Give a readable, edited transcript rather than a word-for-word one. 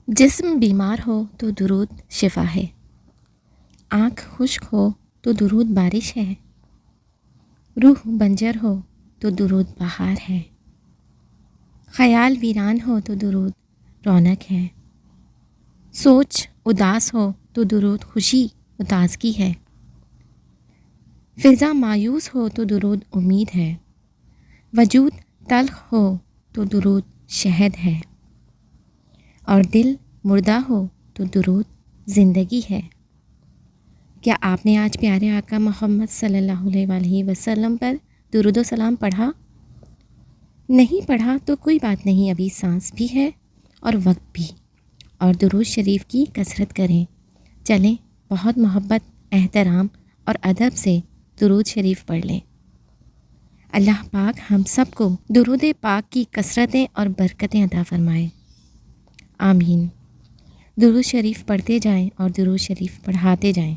جسم بیمار ہو تو درود شفا ہے، آنکھ خشک ہو تو درود بارش ہے، روح بنجر ہو تو درود بہار ہے، خیال ویران ہو تو درود رونق ہے، سوچ اداس ہو تو درود خوشی و تازگی ہے، فضا مایوس ہو تو درود امید ہے، وجود تلخ ہو تو درود شہد ہے، اور دل مردہ ہو تو درود زندگی ہے۔ کیا آپ نے آج پیارے آقا محمد صلی اللہ علیہ وآلہ وسلم پر درود و سلام پڑھا؟ نہیں پڑھا تو کوئی بات نہیں، ابھی سانس بھی ہے اور وقت بھی، اور درود شریف کی کثرت کریں۔ چلیں بہت محبت، احترام اور ادب سے درود شریف پڑھ لیں۔ اللہ پاک ہم سب کو درود پاک کی کثرتیں اور برکتیں عطا فرمائے، آمین۔ درود شریف پڑھتے جائیں اور درود شریف پڑھاتے جائیں۔